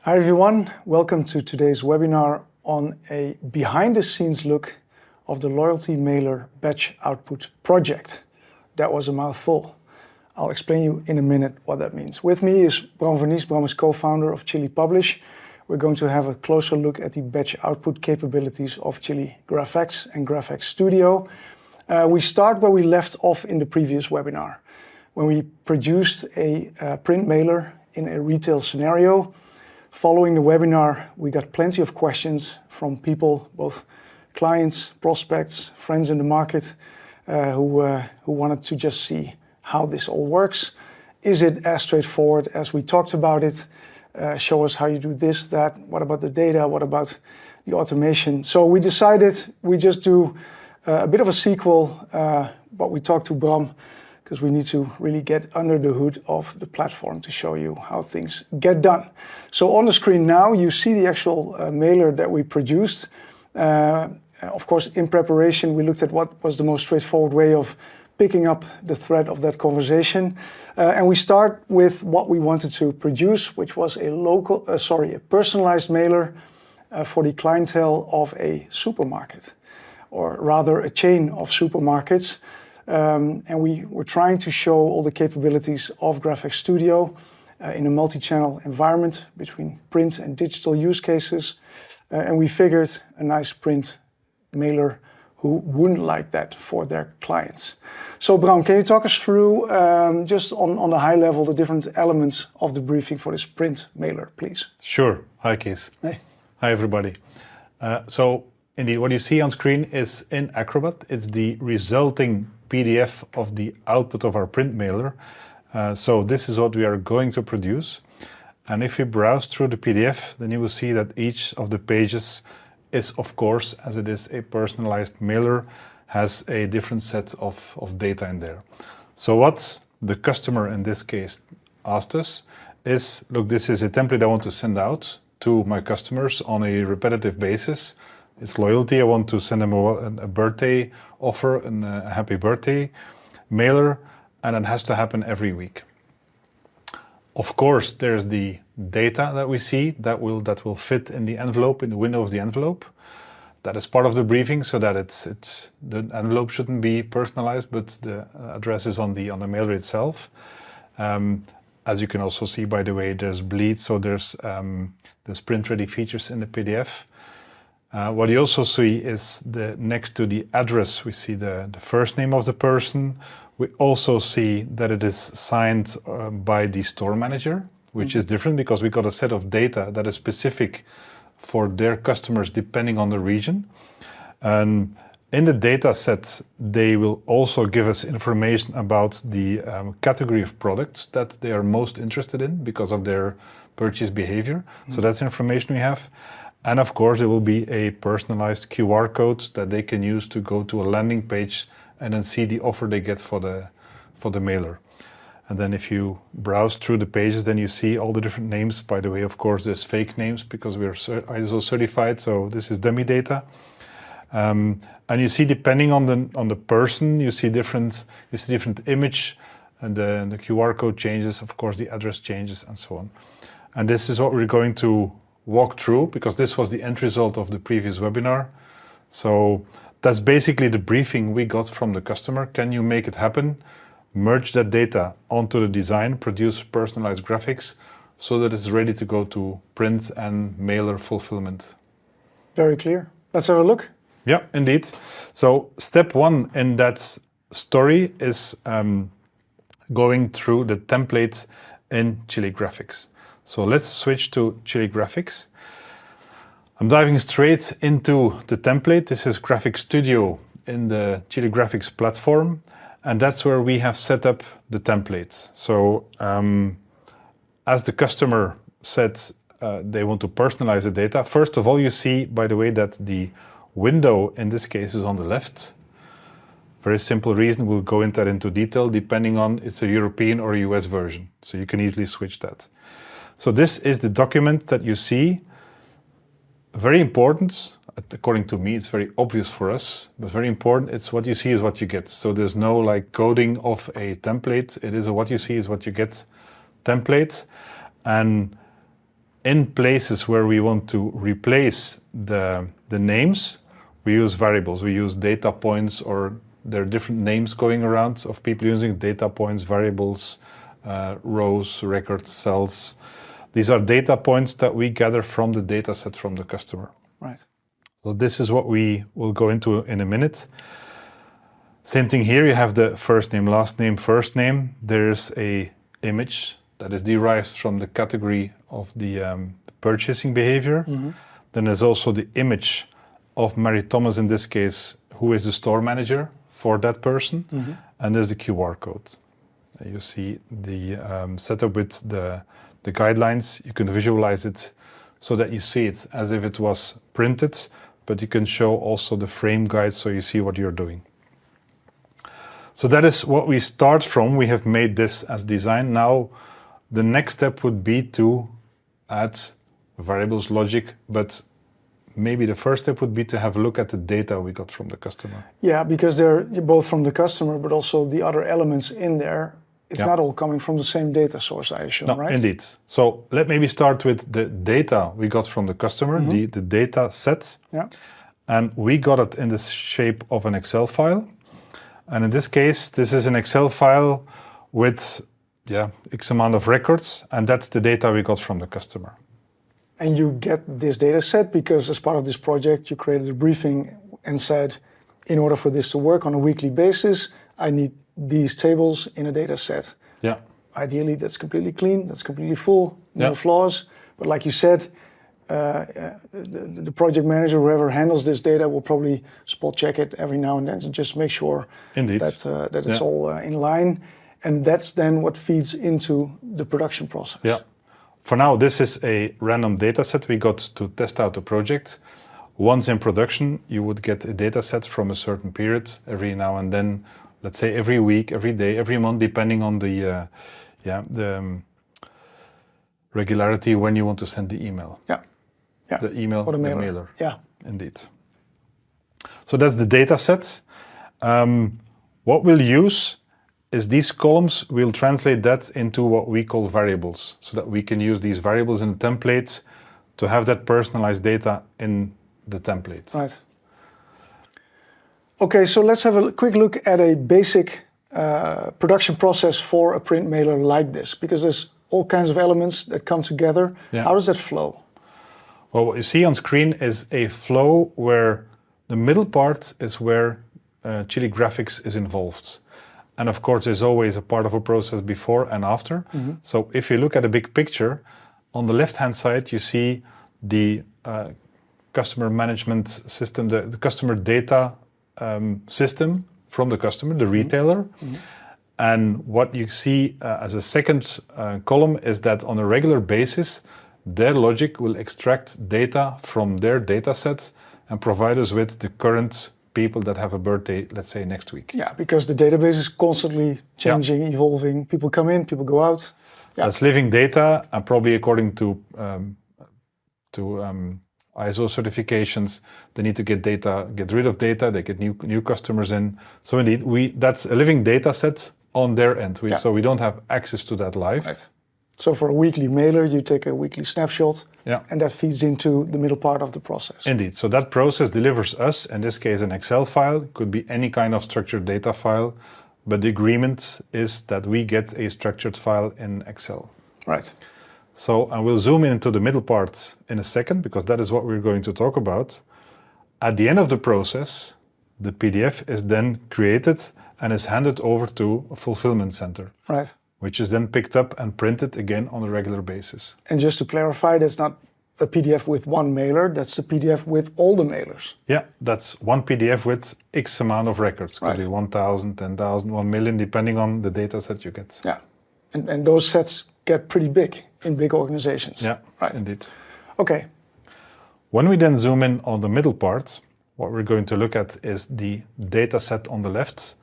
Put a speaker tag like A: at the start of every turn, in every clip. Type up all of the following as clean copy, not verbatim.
A: Hi everyone, welcome to today's webinar on a behind-the-scenes look of the loyalty mailer batch output project. That was a mouthful. I'll explain you in a minute what that means. With me is Bram Verniest. Bram is co-founder of Chili Publish. We're going to have a closer look at the batch output capabilities of Chili GraFx and GraFx Studio. We start where we left off in the previous webinar, when we produced a print mailer in a retail scenario. Following the webinar, we got plenty of questions from people, both clients, prospects, friends in the market, who wanted to just see how this all works. Is it as straightforward as we talked about it? Show us how you do this, that. What about the data? What about the automation? So we decided we just do a bit of a sequel, but we talked to Bram, because we need to really get under the hood of the platform to show you how things get done. So on the screen now, you see the actual mailer that we produced. Of course, in preparation, we looked at what was the most straightforward way of picking up the thread of that conversation. And we start with what we wanted to produce, which was a personalized mailer for the clientele of a supermarket, or rather a chain of supermarkets. And we were trying to show all the capabilities of GraFx Studio in a multi-channel environment between print and digital use cases. And we figured a nice print mailer who wouldn't like that for their clients. So Bram, can you talk us through, just on the high level, the different elements of the briefing for this print mailer, please?
B: Sure. Hi, Kees.
A: Hey.
B: Hi, everybody. So indeed, what you see on screen is in Acrobat. It's the resulting PDF of the output of our print mailer. So this is what we are going to produce. And if you browse through the PDF, then you will see that each of the pages is, of course, as it is a personalized mailer, has a different set of data in there. So what the customer in this case asked us is, look, this is a template I want to send out to my customers on a repetitive basis. It's loyalty. I want to send them a birthday offer and a happy birthday mailer, and it has to happen every week. Of course, there's the data that we see that will fit in the envelope, in the window of the envelope. That is part of the briefing, so that the envelope shouldn't be personalized, but the address is on the mailer itself. As you can also see, by the way, there's bleed, so there's print-ready features in the PDF. What you also see is next to the address, we see the first name of the person. We also see that it is signed by the store manager, which is different because we got a set of data that is specific for their customers depending on the region. And in the data set, they will also give us information about the category of products that they are most interested in because of their purchase behavior. So that's information we have. And of course, there will be a personalized QR code that they can use to go to a landing page and then see the offer they get for the mailer. And then if you browse through the pages, then you see all the different names. By the way, of course, there's fake names because we are ISO certified, so this is dummy data. And you see, depending on the person, you see different image, and the QR code changes. Of course, the address changes, and so on. And this is what we're going to walk through, because this was the end result of the previous webinar. So that's basically the briefing we got from the customer. Can you make it happen? Merge that data onto the design, produce personalized graphics so that it's ready to go to print and mailer fulfillment.
A: Very clear. Let's have a look.
B: Yeah, indeed. So step one in that story is going through the templates in Chili GraFx. So let's switch to Chili GraFx. I'm diving straight into the template. This is GraFx Studio in the Chili GraFx platform, and that's where we have set up the templates. So as the customer said, they want to personalize the data. First of all, you see, by the way, that the window in this case is on the left. Very simple reason, we'll go into that into detail, depending on it's a European or a US version. So you can easily switch that. So this is the document that you see. Very important, according to me, it's very obvious for us, but very important, it's what you see is what you get. So there's no like coding of a template. It is a what you see is what you get template. And in places where we want to replace the names, we use variables. We use data points, or there are different names going around of people using data points, variables, rows, records, cells. These are data points that we gather from the data set from the customer.
A: Right.
B: So this is what we will go into in a minute. Same thing here, you have the first name, last name, first name. There's a image that is derived from the category of the purchasing behavior. Then there's also the image of Mary Thomas, in this case, who is the store manager for that person. And there's the QR code. You see the setup with the guidelines. You can visualize it so that you see it as if it was printed, but you can show also the frame guide so you see what you're doing. So that is what we start from. We have made this as design. Now the next step would be to add variables logic, but maybe the first step would be to have a look at the data we got from the customer.
A: Yeah, because they're both from the customer, but also the other elements in there. It's not all coming from the same data source, I assume,
B: no,
A: right?
B: Indeed. So let maybe start with the data we got from the customer, the data set.
A: Yeah.
B: And we got it in the shape of an Excel file. And in this case, this is an Excel file with X amount of records, and that's the data we got from the customer.
A: And you get this data set because as part of this project, you created a briefing and said, in order for this to work on a weekly basis, I need these tables in a data set.
B: Yeah.
A: Ideally, that's completely clean, that's completely full, no flaws. But like you said, the project manager, whoever handles this data, will probably spot check it every now and then to just make sure that it's all in line. And that's then what feeds into the production process.
B: Yeah. For now, this is a random data set we got to test out the project. Once in production, you would get a data set from a certain period every now and then, let's say every week, every day, every month, depending on the regularity when you want to send the email.
A: Yeah.
B: The email,
A: or
B: the
A: mailer. Yeah.
B: Indeed. So that's the data set. What we'll use is these columns, we'll translate that into what we call variables, so that we can use these variables in the template to have that personalized data in the template.
A: Right. Okay, so let's have a quick look at a basic production process for a print mailer like this, because there's all kinds of elements that come together.
B: Yeah.
A: How does that flow?
B: Well, what you see on screen is a flow where the middle part is where Chili GraFx is involved. And of course, there's always a part of a process before and after. So if you look at a big picture, on the left-hand side, you see the customer management system, the customer data system from the customer, the retailer. And what you see as a second column is that on a regular basis, their logic will extract data from their data sets and provide us with the current people that have a birthday, let's say next week.
A: Yeah, because the database is constantly changing, evolving. People come in, people go out. Yeah.
B: That's living data, and probably according to ISO certifications, they need to get rid of data, they get new customers in. So indeed, that's a living data set on their end. So we don't have access to that live.
A: Right. So for a weekly mailer, you take a weekly snapshot, and that feeds into the middle part of the process.
B: Indeed. So that process delivers us, in this case, an Excel file. It could be any kind of structured data file, but the agreement is that we get a structured file in Excel.
A: Right.
B: So I will zoom into the middle part in a second, because that is what we're going to talk about. At the end of the process, the PDF is then created and is handed over to a fulfillment center.
A: Right.
B: Which is then picked up and printed again on a regular basis.
A: And just to clarify, that's not a PDF with one mailer, that's a PDF with all the mailers.
B: Yeah, that's one PDF with X amount of records. Could be 1,000, 10,000, 1 million, depending on the data set you get.
A: Yeah, and those sets get pretty big in big organizations.
B: Yeah,
A: right.
B: Indeed.
A: Okay.
B: When we then zoom in on the middle part, what we're going to look at is the data set on the left.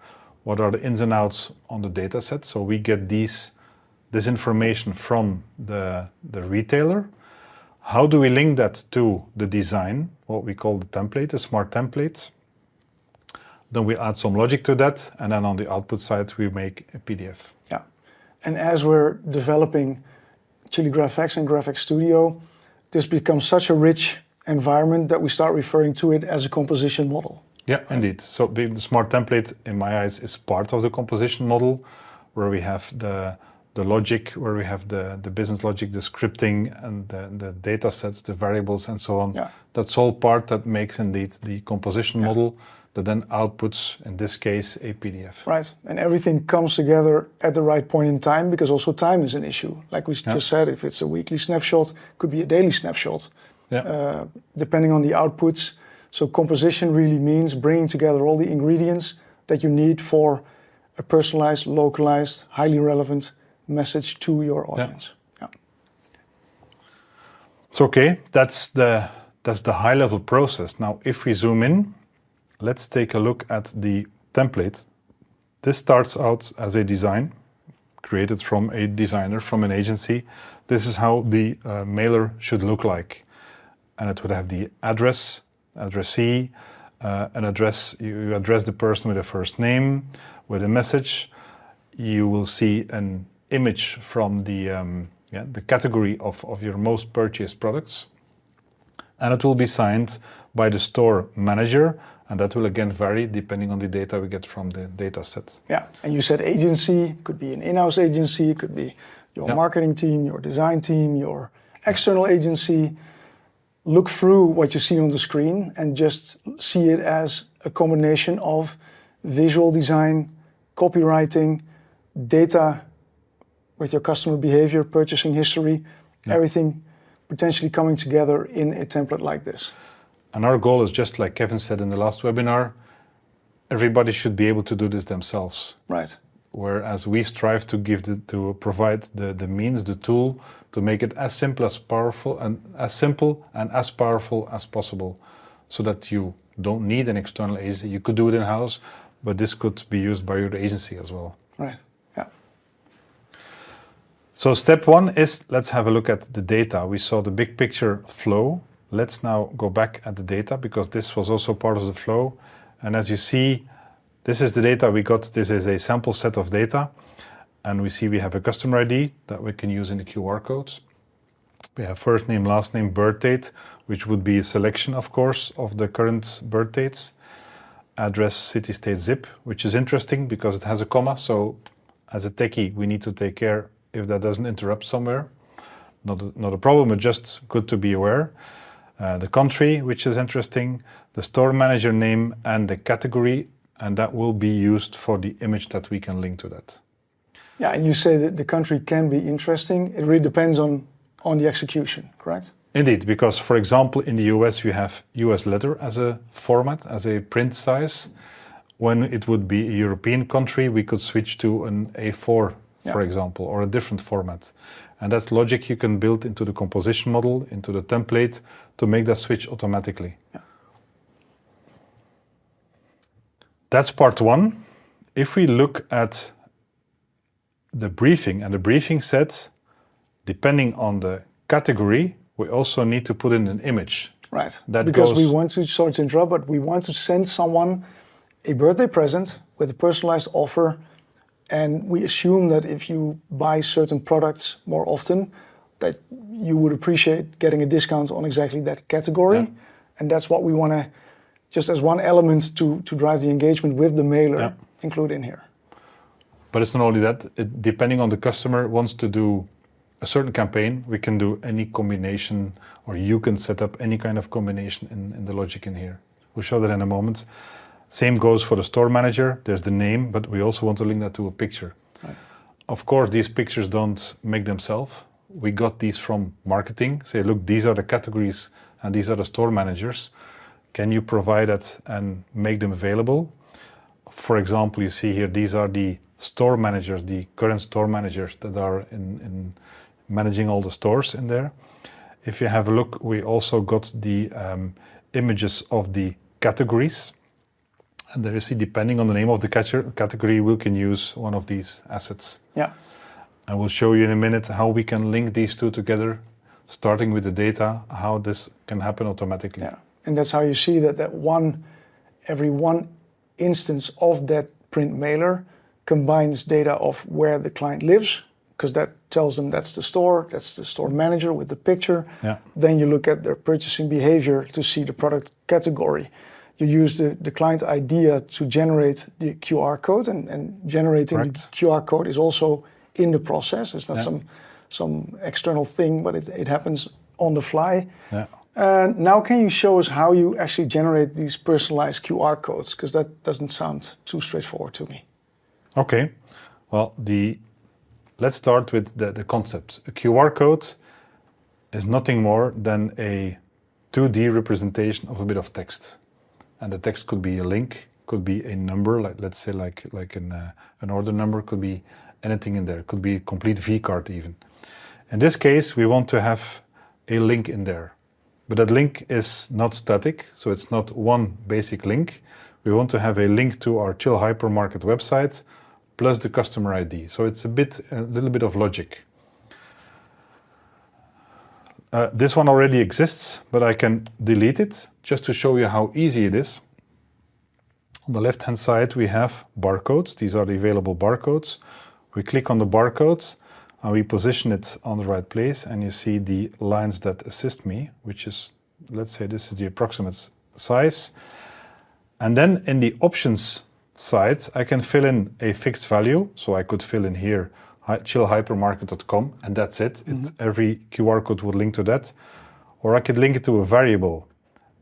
B: What are the ins and outs on the data set? So we get this information from the retailer. How do we link that to the design, what we call the template, the smart templates? Then we add some logic to that, and then on the output side, we make a PDF.
A: Yeah, and as we're developing Chili GraFx and GraFx Studio, this becomes such a rich environment that we start referring to it as a composition model.
B: Yeah, indeed. So the smart template, in my eyes, is part of the composition model, where we have the logic, where we have the business logic, the scripting, and the data sets, the variables, and so on.
A: Yeah.
B: That's all part that makes indeed the composition model that then outputs, in this case, a PDF.
A: Right, and everything comes together at the right point in time, because also time is an issue. Like we just said, if it's a weekly snapshot, could be a daily snapshot, depending on the outputs. So composition really means bringing together all the ingredients that you need for a personalized, localized, highly relevant message to your audience.
B: So okay, that's the high-level process. Now, if we zoom in, let's take a look at the template. This starts out as a design created from a designer, from an agency. This is how the mailer should look like. And it would have the address, addressee, an address. You address the person with a first name, with a message. You will see an image from the category of your most purchased products. And it will be signed by the store manager. And that will again vary depending on the data we get from the data set.
A: Yeah, and you said agency, could be an in-house agency, it could be your marketing team, your design team, your external agency. Look through what you see on the screen and just see it as a combination of visual design, copywriting, data with your customer behavior, purchasing history, everything potentially coming together in a template like this.
B: And our goal is, just like Kevin said in the last webinar, everybody should be able to do this themselves.
A: Right.
B: Whereas we strive to provide the means, the tool, to make it as simple as powerful as possible, so that you don't need an external agency. You could do it in-house, but this could be used by your agency as well.
A: Right. Yeah.
B: So step one is, let's have a look at the data. We saw the big picture flow. Let's now go back at the data, because this was also part of the flow. And as you see, this is the data we got. This is a sample set of data. And we see we have a customer ID that we can use in the QR codes. We have first name, last name, birth date, which would be a selection, of course, of the current birth dates. Address, city, state, zip, which is interesting because it has a comma. So as a techie, we need to take care if that doesn't interrupt somewhere. Not a problem, but just good to be aware. The country, which is interesting, the store manager name, and the category, and that will be used for the image that we can link to that.
A: Yeah, and you say that the country can be interesting. It really depends on the execution, correct?
B: Indeed, because for example, in the US, you have US letter as a format, as a print size. When it would be a European country, we could switch to an A4, for example, or a different format. And that's logic you can build into the composition model, into the template, to make that switch automatically. Yeah. That's part one. If we look at the briefing, and the briefing says, depending on the category, we also need to put in an image.
A: Right, because we want to, sorry to interrupt, but we want to send someone a birthday present with a personalized offer. And we assume that if you buy certain products more often, that you would appreciate getting a discount on exactly that category. Yeah. And that's what we want to, just as one element to drive the engagement with the mailer, include in here.
B: But it's not only that, depending on the customer wants to do a certain campaign, we can do any combination, or you can set up any kind of combination in the logic in here. We'll show that in a moment. Same goes for the store manager. There's the name, but we also want to link that to a picture. Right. Of course, these pictures don't make themselves. We got these from marketing. Say, look, these are the categories and these are the store managers. Can you provide that and make them available? For example, you see here, these are the store managers, the current store managers that are in managing all the stores in there. If you have a look, we also got the images of the categories. And there you see, depending on the name of the category, we can use one of these assets. Yeah. I will show you in a minute how we can link these two together, starting with the data, how this can happen automatically.
A: Yeah, and that's how you see that every one instance of that print mailer combines data of where the client lives, because that tells them that's the store manager with the picture.
B: Yeah.
A: Then you look at their purchasing behavior to see the product category. You use the client idea to generate the QR code, and generating the QR code is also in the process. It's not some external thing, but it happens on the fly.
B: Yeah.
A: Now can you show us how you actually generate these personalized QR codes? Because that doesn't sound too straightforward to me.
B: Okay, well, let's start with the concept. A QR code is nothing more than a 2D representation of a bit of text. And the text could be a link, could be a number, let's say like an order number, could be anything in there, could be a complete V-card even. In this case, we want to have a link in there. But that link is not static, so it's not one basic link. We want to have a link to our Chill Hypermarket website plus the customer ID. So it's a little bit of logic. This one already exists, but I can delete it just to show you how easy it is. On the left-hand side, we have barcodes. These are the available barcodes. We click on the barcodes and we position it on the right place, and you see the lines that assist me, which is, let's say this is the approximate size. And then in the options side, I can fill in a fixed value. So I could fill in here chillhypermarket.com, and that's it. Every QR code would link to that. Or I could link it to a variable.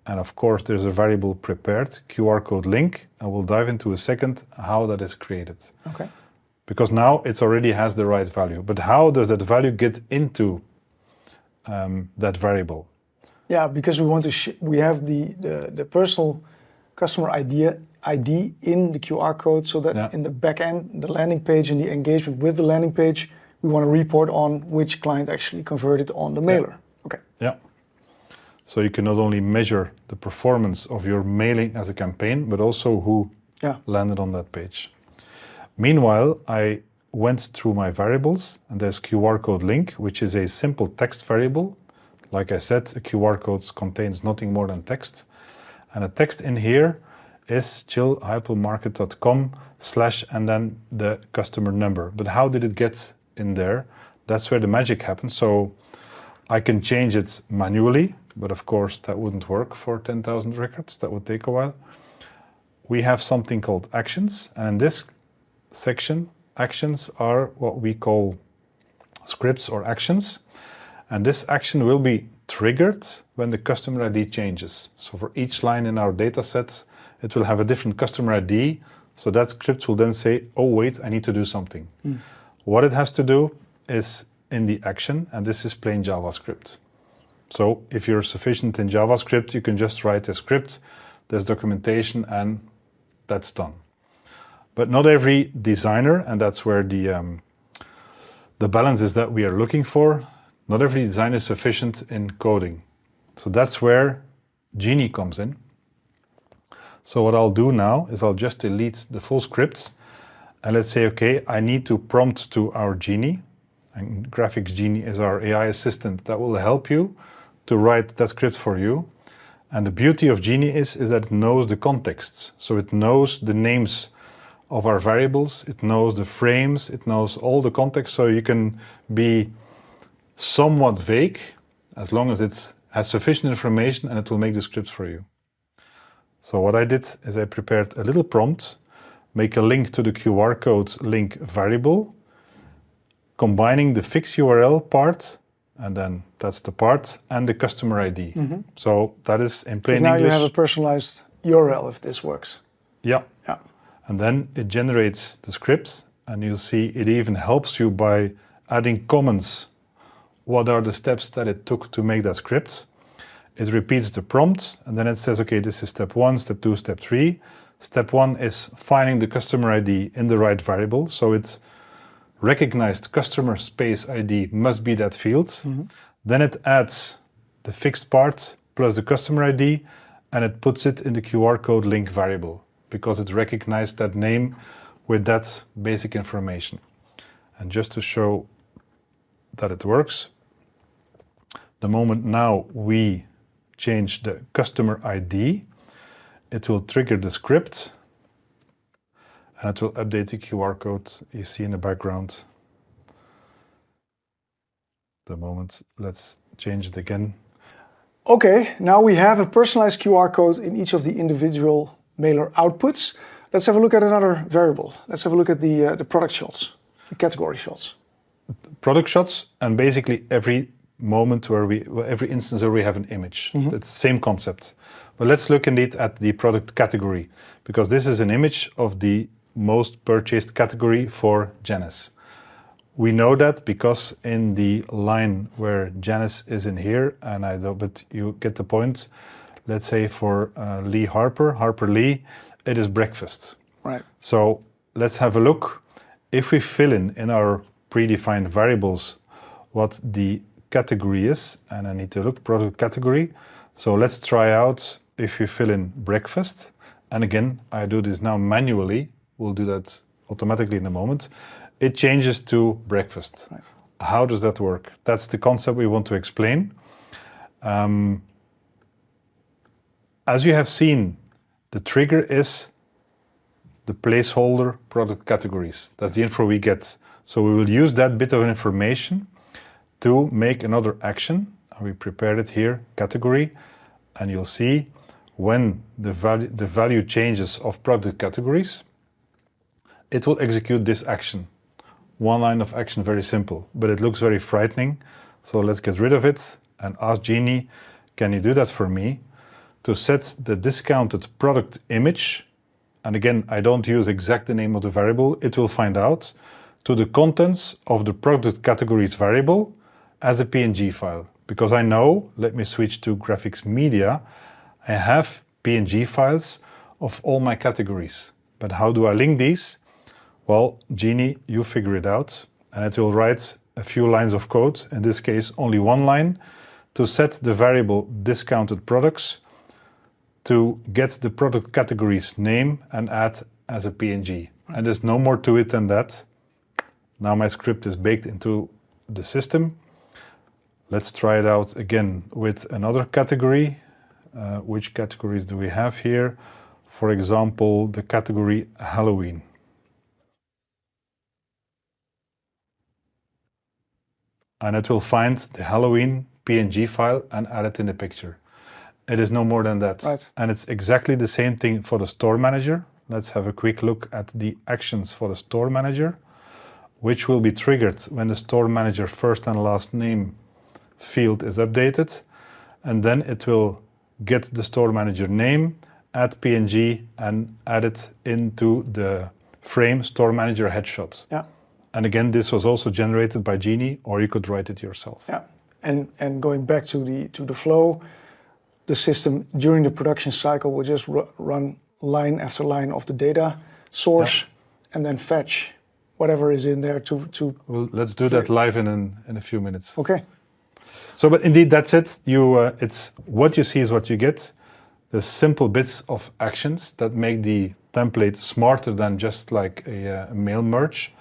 B: And of course, there's a variable prepared QR code link. I will dive into a second how that is created.
A: Okay.
B: Because now it already has the right value. But how does that value get into that variable?
A: Yeah, because we have the personal customer ID in the QR code, so that in the back end, the landing page and the engagement with the landing page, we want to report on which client actually converted on the mailer. Okay.
B: Yeah. So you can not only measure the performance of your mailing as a campaign, but also who landed on that page. Meanwhile, I went through my variables, and there's QR code link, which is a simple text variable. Like I said, a QR code contains nothing more than text. And the text in here is chillhypermarket.com/ and then the customer number. But how did it get in there? That's where the magic happens. So I can change it manually, but of course that wouldn't work for 10,000 records. That would take a while. We have something called actions, and in this section, actions are what we call scripts or actions. And this action will be triggered when the customer ID changes. So for each line in our data set, it will have a different customer ID. So that script will then say, oh wait, I need to do something. What it has to do is in the action, and this is plain JavaScript. So if you're sufficient in JavaScript, you can just write a script, there's documentation, and that's done. But not every designer, and that's where the balance is that we are looking for, not every design is sufficient in coding. So that's where Genie comes in. So what I'll do now is I'll just delete the full script, and let's say, okay, I need to prompt to our Genie, and GraFx Genie is our AI assistant that will help you to write that script for you. And the beauty of Genie is that it knows the contexts. So it knows the names of our variables, it knows the frames, it knows all the context, so you can be somewhat vague as long as it has sufficient information, and it will make the scripts for you. So what I did is I prepared a little prompt, make a link to the QR code link variable, combining the fix URL part, and then that's the part, and the customer ID. So that is in plain English.
A: Now you have a personalized URL if this works.
B: Yeah. And then it generates the scripts, and you'll see it even helps you by adding comments. What are the steps that it took to make that script? It repeats the prompt, and then it says, okay, this is step 1, step 2, step 3. Step 1 is finding the customer ID in the right variable. So it's recognized customer space ID must be that field. Then it adds the fixed part plus the customer ID, and it puts it in the QR code link variable because it recognized that name with that basic information. And just to show that it works, the moment now we change the customer ID, it will trigger the script, and it will update the QR code you see in the background. the moment. Let's change it again.
A: Okay, now we have a personalized QR code in each of the individual mailer outputs. Let's have a look at another variable. Let's have a look at the product shots, the category shots.
B: Product shots, and basically every moment every instance where we have an image. It's the same concept. But let's look indeed at the product category, because this is an image of the most purchased category for Janice. We know that because in the line where Janice is in here, and I know, but you get the point. Let's say for Lee Harper Lee, it is breakfast.
A: Right.
B: So let's have a look. If we fill in our predefined variables what the category is, and I need to look product category. So let's try out if we fill in breakfast. And again, I do this now manually. We'll do that automatically in a moment. It changes to breakfast.
A: Right.
B: How does that work? That's the concept we want to explain. As you have seen, the trigger is the placeholder product categories. That's the info we get. So we will use that bit of information to make another action. We prepared it here, category, and you'll see when the value changes of product categories, it will execute this action. One line of action, very simple, but it looks very frightening. So let's get rid of it and ask Genie, can you do that for me to set the discounted product image? And again, I don't use exact the name of the variable. It will find out to the contents of the product categories variable as a PNG file. Because I know, let me switch to GraFx Media, I have PNG files of all my categories. But how do I link these? Well, Genie, you figure it out, and it will write a few lines of code, in this case only one line, to set the variable discounted products to get the product category's name and add as a PNG. And there's no more to it than that. Now my script is baked into the system. Let's try it out again with another category. Which categories do we have here? For example, the category Halloween. And it will find the Halloween PNG file and add it in the picture. It is no more than that.
A: Right.
B: And it's exactly the same thing for the store manager. Let's have a quick look at the actions for the store manager, which will be triggered when the store manager first and last name field is updated. And then it will get the store manager name, add PNG, and add it into the frame store manager headshot.
A: Yeah.
B: And again, this was also generated by Genie, or you could write it yourself.
A: Yeah. And going back to the flow, the system during the production cycle will just run line after line of the data source, and then fetch whatever is in there to.
B: Well, let's do that live in a few minutes.
A: Okay.
B: So, but indeed, that's it. It's what you see is what you get. The simple bits of actions that make the template smarter than just like a mail merge.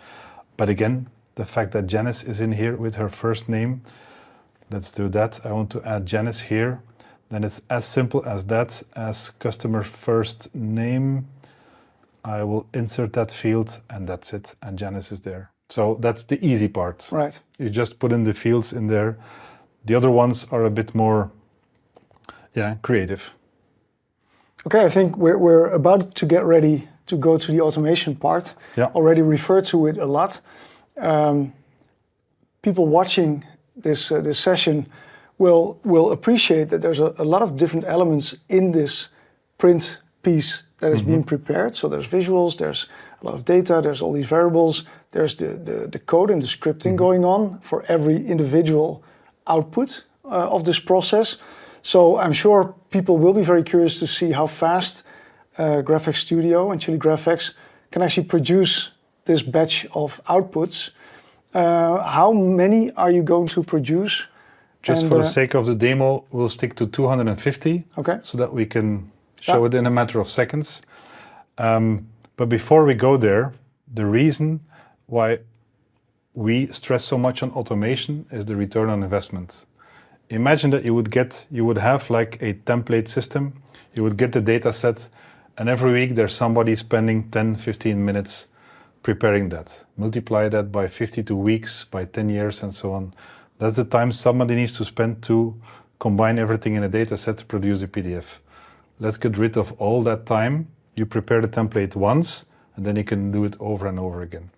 B: But again, the fact that Janice is in here with her first name, let's do that. I want to add Janice here. Then it's as simple as that, as customer first name. I will insert that field and that's it. And Janice is there. So that's the easy part.
A: Right.
B: You just put in the fields in there. The other ones are a bit more, creative.
A: Okay, I think we're about to get ready to go to the automation part.
B: Yeah.
A: Already referred to it a lot. People watching this session will appreciate that there's a lot of different elements in this print piece that is being prepared. So there's visuals, there's a lot of data, there's all these variables, there's the code and the scripting going on for every individual output of this process. So I'm sure people will be very curious to see how fast GraFx Studio and Chili GraFx can actually produce this batch of outputs. How many are you going to produce?
B: Just for the sake of the demo, we'll stick to 250,
A: okay,
B: so that we can show it in a matter of seconds. But before we go there, the reason why we stress so much on automation is the return on investment. Imagine that you would have like a template system, you would get the data set, and every week there's somebody spending 10, 15 minutes preparing that. Multiply that by 52 weeks, by 10 years and so on. That's the time somebody needs to spend to combine everything in a data set to produce a PDF. Let's get rid of all that time. You prepare the template once, and then you can do it over and over again.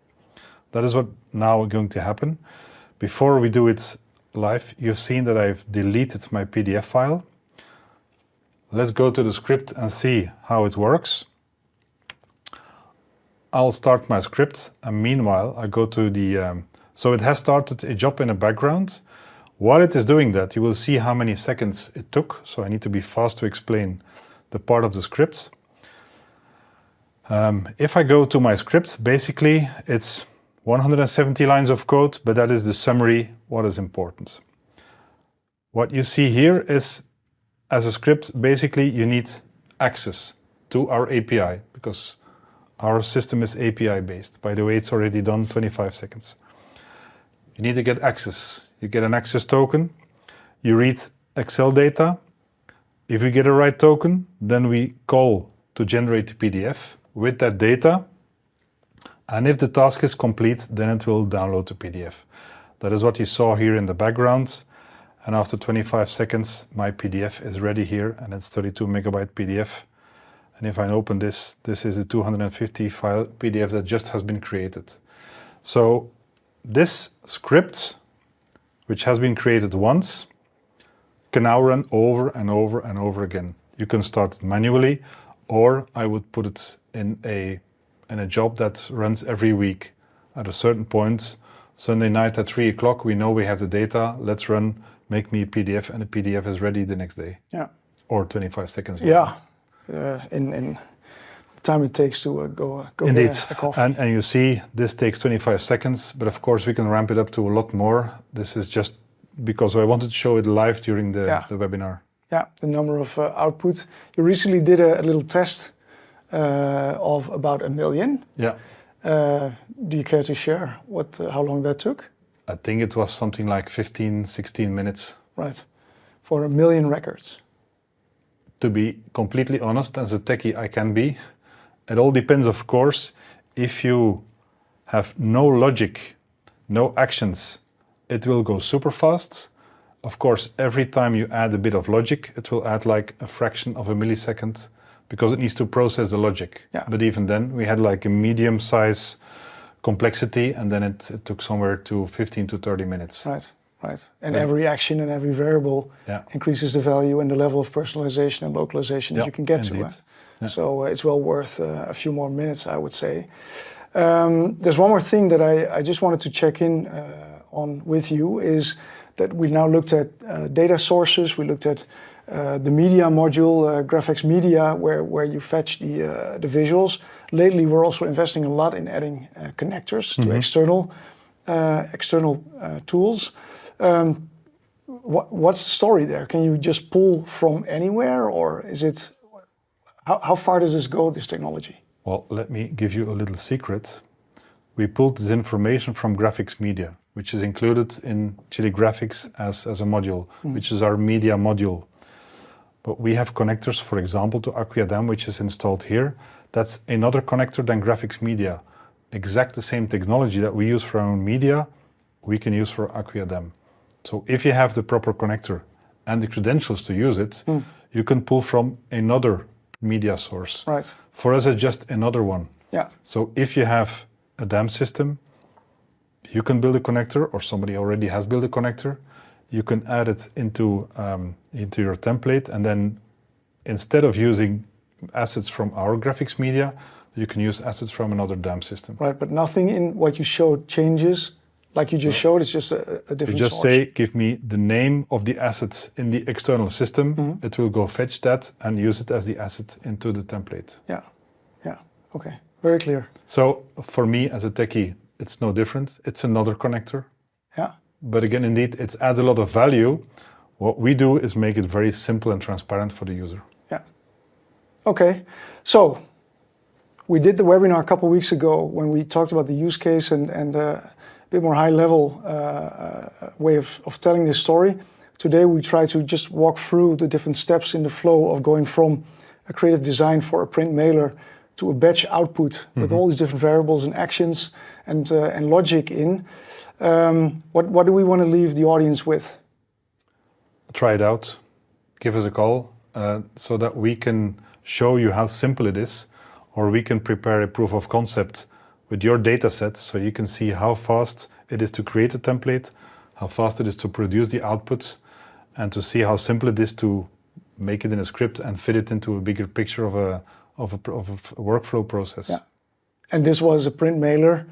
B: That is what now is going to happen. Before we do it live, you've seen that I've deleted my PDF file. Let's go to the script and see how it works. I'll start my script, and meanwhile I go to the... so it has started a job in the background. While it is doing that, you will see how many seconds it took. So I need to be fast to explain the part of the script. If I go to my script, basically it's 170 lines of code, but that is the summary, what is important. What you see here is, as a script, basically you need access to our API, because our system is API based. By the way, it's already done 25 seconds. You need to get access. You get an access token. You read Excel data. If you get a right token, then we call to generate the PDF with that data. And if the task is complete, then it will download the PDF. That is what you saw here in the background. And after 25 seconds, my PDF is ready here, and it's 32 megabyte PDF. And if I open this, this is a 250 file PDF that just has been created. So this script, which has been created once, can now run over and over and over again. You can start it manually, or I would put it in a job that runs every week. At a certain point, Sunday night at 3 o'clock, we know we have the data. Let's run, make me a PDF, and the PDF is ready the next day.
A: Yeah.
B: Or 25 seconds later.
A: Yeah. In time it takes to go
B: Indeed.
A: get a coffee.
B: And you see, this takes 25 seconds, but of course we can ramp it up to a lot more. This is just because I wanted to show it live during the webinar.
A: Yeah, the number of output. You recently did a little test of about 1 million.
B: Yeah.
A: Do you care to share how long that took?
B: I think it was something like 15, 16 minutes.
A: Right, for 1 million records.
B: To be completely honest, as a techie I can be, it all depends, of course. If you have no logic, no actions, it will go super fast. Of course, every time you add a bit of logic, it will add like a fraction of a millisecond, because it needs to process the logic.
A: Yeah.
B: But even then, we had like a medium size complexity, and then it took somewhere to 15 to 30 minutes.
A: Right. Right, and every action and every variable increases the value and the level of personalization and localization that you can get to. So it's well worth a few more minutes, I would say. There's one more thing that I just wanted to check in on with you, is that we now looked at data sources. We looked at the media module, GraFx Media, where you fetch the visuals. Lately, we're also investing a lot in adding connectors to external tools. What's the story there? Can you just pull from anywhere, or is it, how far does this go, this technology?
B: Well, let me give you a little secret. We pulled this information from GraFx Media, which is included in Chili Graphics as a module, which is our media module. But we have connectors, for example, to Acquiadem, which is installed here. That's another connector than GraFx Media. Exact the same technology that we use for our own media, we can use for Acquiadem. So if you have the proper connector and the credentials to use it, you can pull from another media source.
A: Right.
B: For us, it's just another one.
A: Yeah.
B: So if you have a DAM system, you can build a connector, or somebody already has built a connector. You can add it into your template, and then instead of using assets from our GraFx Media, you can use assets from another DAM system.
A: Right, but nothing in what you showed changes. Like you just showed, it's just a different
B: You just
A: source.
B: say, give me the name of the asset in the external system. It will go fetch that and use it as the asset into the template.
A: Yeah, yeah, okay, very clear.
B: So for me as a techie, it's no different. It's another connector.
A: Yeah.
B: But again, indeed, it adds a lot of value. What we do is make it very simple and transparent for the user.
A: Yeah. Okay, so we did the webinar a couple of weeks ago when we talked about the use case and a bit more high-level way of telling this story. Today we try to just walk through the different steps in the flow of going from a creative design for a print mailer to a batch output with all these different variables and actions and logic in. What do we want to leave the audience with?
B: Try it out. Give us a call so that we can show you how simple it is, or we can prepare a proof of concept with your data set so you can see how fast it is to create a template, how fast it is to produce the outputs, and to see how simple it is to make it in a script and fit it into a bigger picture of a workflow process.
A: Yeah. And this was a print mailer,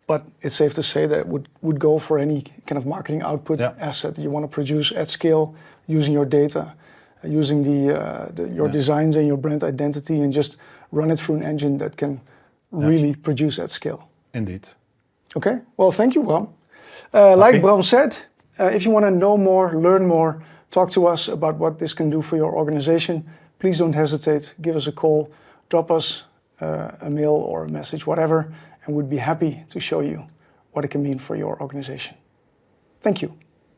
A: but it's safe to say that it would go for any kind of marketing output asset you want to produce at scale using your data, using your designs and your brand identity, and just run it through an engine that can really produce at scale.
B: Indeed.
A: Okay, well, thank you, Bram. Like Bram said, if you want to know more, learn more, talk to us about what this can do for your organization, please don't hesitate. Give us a call, drop us a mail or a message, whatever, and we'd be happy to show you what it can mean for your organization. Thank you.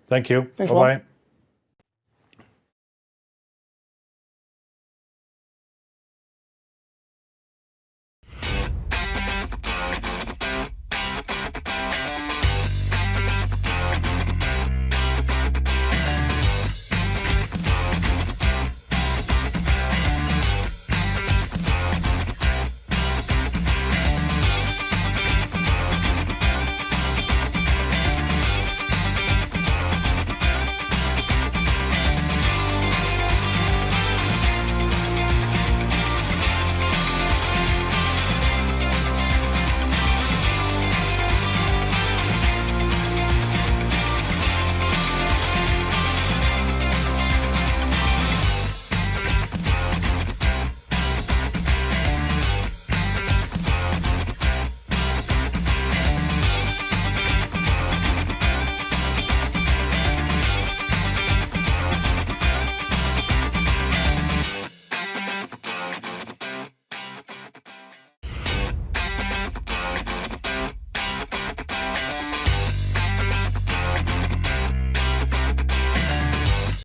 B: Thank you.
A: Thanks,
B: Bye-bye.
A: Bram.